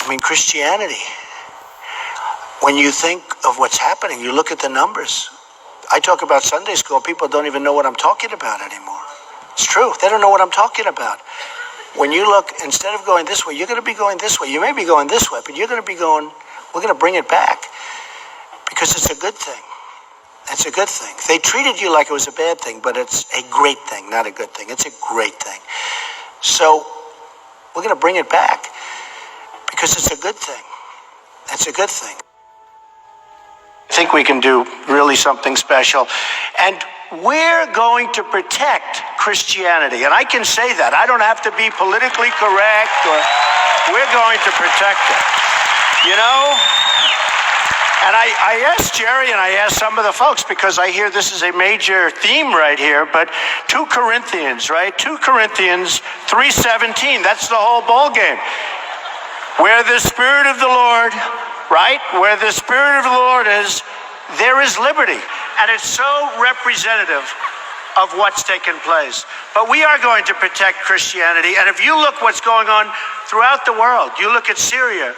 mean, Christianity, when you think of what's happening, you look at the numbers. I talk about Sunday school, people don't even know what I'm talking about anymore. It's true, they don't know what I'm talking about. When you look, instead of going this way, you're going to be going this way. You may be going this way, but you're going to be going, we're going to bring it back because it's a good thing. It's a good thing. They treated you like it was a bad thing, but it's a great thing, not a good thing. It's a great thing. So we're going to bring it back because it's a good thing. It's a good thing. I think we can do really something special. And we're going to protect Christianity. And I can say that. I don't have to be politically correct, or we're going to protect it. You know? And I asked Jerry and I asked some of the folks, because I hear this is a major theme right here, but 2 Corinthians, right? 2 Corinthians 3:17, that's the whole ball game. Where the Spirit of the Lord, right? Where the Spirit of the Lord is, there is liberty. And it's so representative of what's taken place. But we are going to protect Christianity. And if you look what's going on throughout the world, you look at Syria,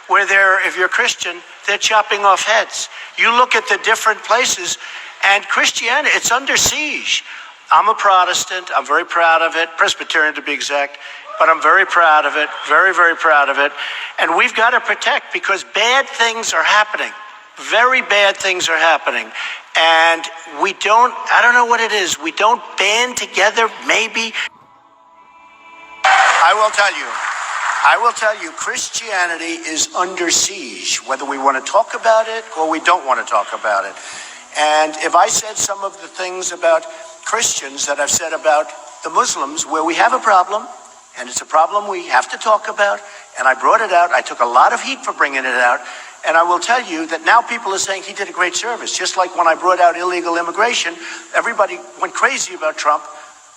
where if you're Christian, they're chopping off heads. You look at the different places, and Christianity, it's under siege. I'm a Protestant. I'm very proud of it. Presbyterian to be exact. But I'm very proud of it. Very, very proud of it. And we've got to protect, because bad things are happening. Very bad things are happening. And I don't know what it is. We don't band together, maybe. I will tell you, Christianity is under siege, whether we want to talk about it or we don't want to talk about it. And if I said some of the things about Christians that I've said about the Muslims, where we have a problem, and it's a problem we have to talk about, and I brought it out, I took a lot of heat for bringing it out, and I will tell you that now people are saying he did a great service. Just like when I brought out illegal immigration, everybody went crazy about Trump.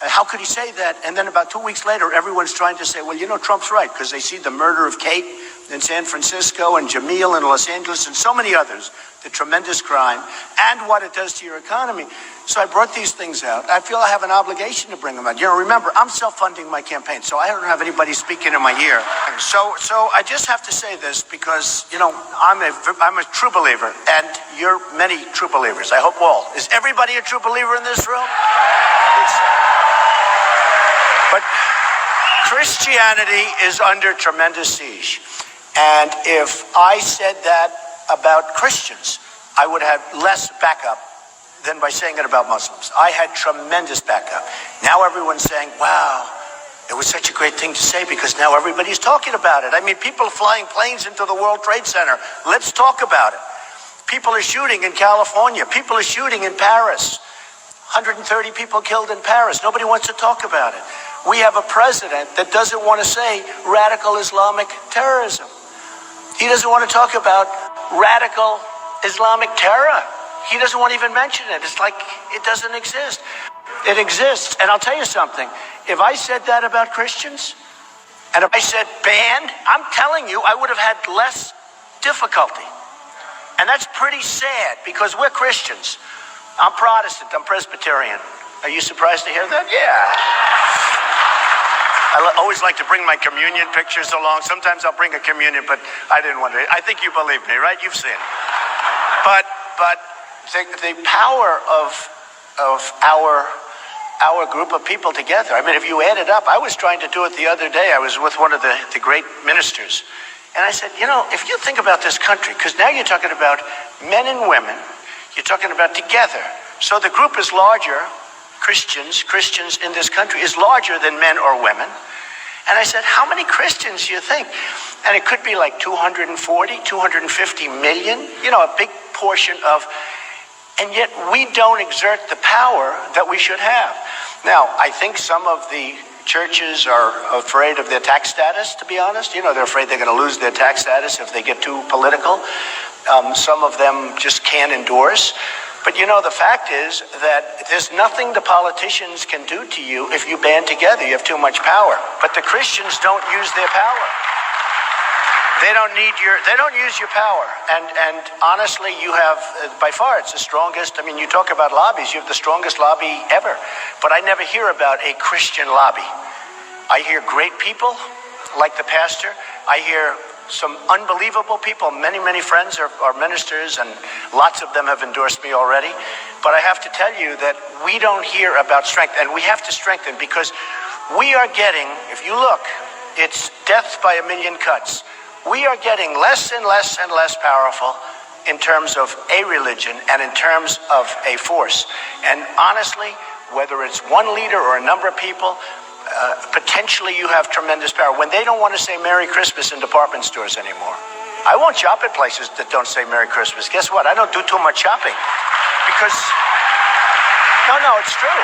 How could he say that? And then about 2 weeks later, everyone's trying to say, well, you know, Trump's right, because they see the murder of Kate in San Francisco and Jamil in Los Angeles and so many others, the tremendous crime and what it does to your economy. So I brought these things out. I feel I have an obligation to bring them out. You know, remember, I'm self-funding my campaign, so I don't have anybody speaking in my ear. So I just have to say this because, you know, I'm a true believer, and you're many true believers. I hope all. Is everybody a true believer in this room? But Christianity is under tremendous siege. And if I said that about Christians, I would have less backup than by saying it about Muslims. I had tremendous backup. Now everyone's saying, wow, it was such a great thing to say, because now everybody's talking about it. I mean, people are flying planes into the World Trade Center. Let's talk about it. People are shooting in California. People are shooting in Paris. 130 people killed in Paris. Nobody wants to talk about it. We have a president that doesn't want to say radical Islamic terrorism. He doesn't want to talk about radical Islamic terror. He doesn't want to even mention it. It's like it doesn't exist. It exists. And I'll tell you something. If I said that about Christians, and if I said banned, I'm telling you, I would have had less difficulty. And that's pretty sad, because we're Christians. I'm Protestant. I'm Presbyterian. Are you surprised to hear that? Yeah. I always like to bring my communion pictures along. Sometimes I'll bring a communion, but I didn't want to. I think you believe me, right? You've seen it. But the power of our group of people together. I mean, if you add it up, I was trying to do it the other day. I was with one of the great ministers. And I said, you know, if you think about this country, because now you're talking about men and women, you're talking about together. So the group is larger. Christians in this country is larger than men or women. And I said, how many Christians do you think? And it could be like 240, 250 million, you know, a big portion of, and yet we don't exert the power that we should have. Now, I think some of the churches are afraid of their tax status, to be honest. You know, they're afraid they're going to lose their tax status if they get too political. Some of them just can't endorse. But you know, the fact is that there's nothing the politicians can do to you if you band together. You have too much power. But the Christians don't use their power. They don't use your power. And honestly, you have, by far, it's the strongest. I mean, you talk about lobbies, you have the strongest lobby ever. But I never hear about a Christian lobby. I hear great people, like the pastor. I hear some unbelievable people. Many, many friends are ministers, and lots of them have endorsed me already. But I have to tell you that we don't hear about strength, and we have to strengthen, because we are getting, if you look, it's death by a million cuts. We are getting less and less and less powerful in terms of a religion and in terms of a force. And honestly, whether it's one leader or a number of people, potentially you have tremendous power. When they don't want to say Merry Christmas in department stores anymore. I won't shop at places that don't say Merry Christmas. Guess what? I don't do too much shopping. Because, no, it's true.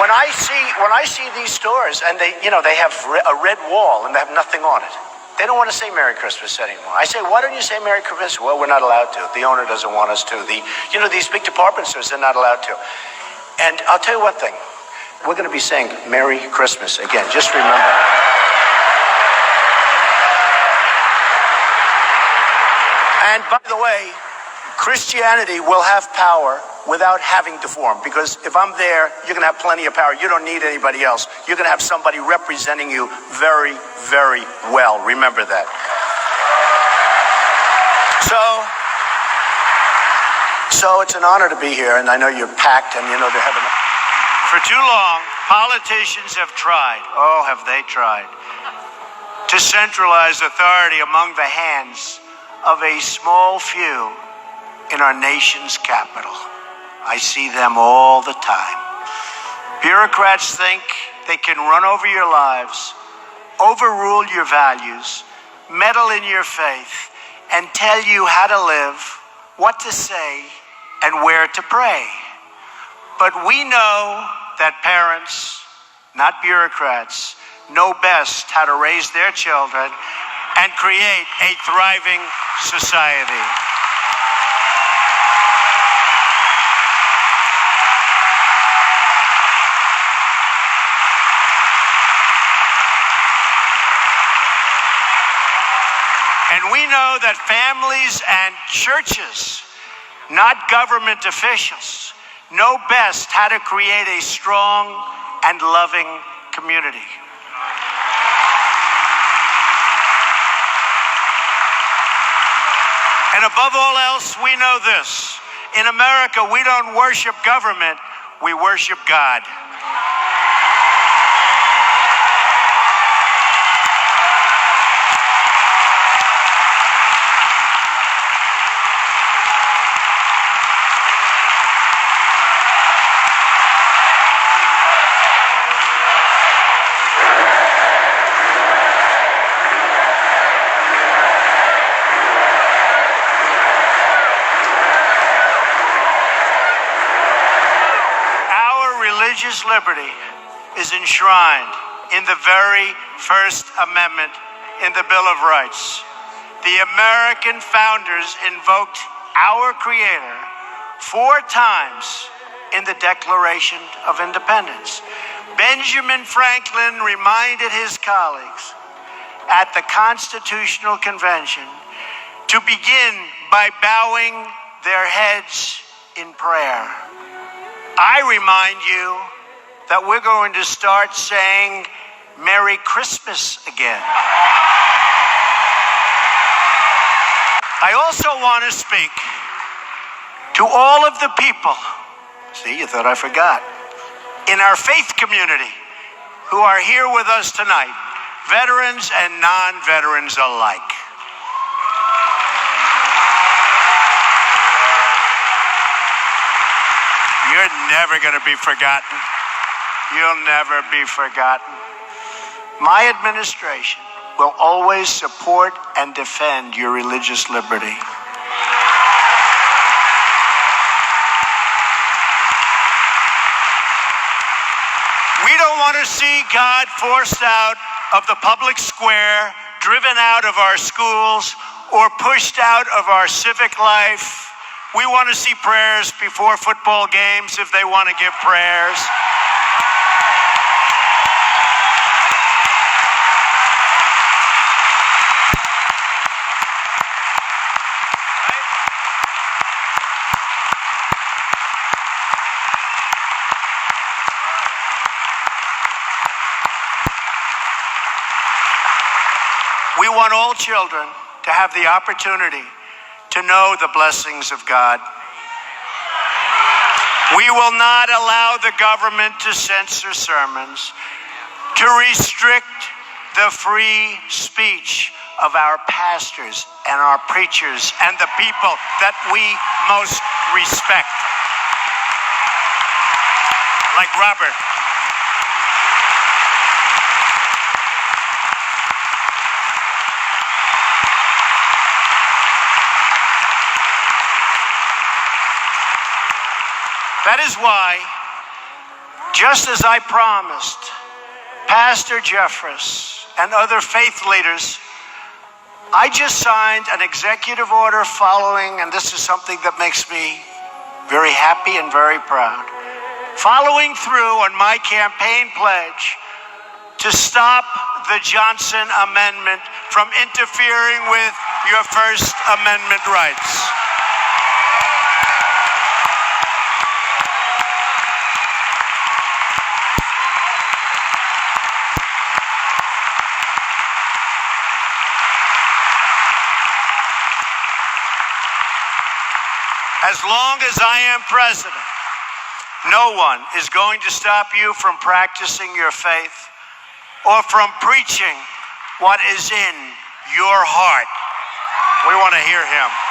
When I see these stores and they have a red wall and they have nothing on it, they don't want to say Merry Christmas anymore. I say, why don't you say Merry Christmas? Well, we're not allowed to. The owner doesn't want us to. These big department stores, they're not allowed to. And I'll tell you one thing. We're going to be saying Merry Christmas again. Just remember. And by the way, Christianity will have power without having to form. Because if I'm there, you're going to have plenty of power. You don't need anybody else. You're going to have somebody representing you very, very well. Remember that. So it's an honor to be here, and I know you're packed, and they're having. For too long, politicians have tried. Oh, have they tried? To centralize authority among the hands of a small few in our nation's capital. I see them all the time. Bureaucrats think they can run over your lives, overrule your values, meddle in your faith, and tell you how to live, what to say, and where to pray. But we know that parents, not bureaucrats, know best how to raise their children and create a thriving society. And we know that families and churches, not government officials, know best how to create a strong and loving community. And above all else, we know this. In America, we don't worship government, we worship God. Religious liberty is enshrined in the very First Amendment in the Bill of Rights. The American founders invoked our Creator 4 times in the Declaration of Independence. Benjamin Franklin reminded his colleagues at the Constitutional Convention to begin by bowing their heads in prayer. I remind you that we're going to start saying Merry Christmas again. I also want to speak to all of the people, see, you thought I forgot, in our faith community who are here with us tonight, veterans and non-veterans alike. You're never going to be forgotten. You'll never be forgotten. My administration will always support and defend your religious liberty. We don't want to see God forced out of the public square, driven out of our schools, or pushed out of our civic life. We want to see prayers before football games if they want to give prayers. We want all children to have the opportunity to know the blessings of God. We will not allow the government to censor sermons, to restrict the free speech of our pastors and our preachers and the people that we most respect, like Robert. That is why, just as I promised Pastor Jeffress and other faith leaders, I just signed an executive order following, and this is something that makes me very happy and very proud, following through on my campaign pledge to stop the Johnson Amendment from interfering with your First Amendment rights. As long as I am president, no one is going to stop you from practicing your faith or from preaching what is in your heart. We want to hear him.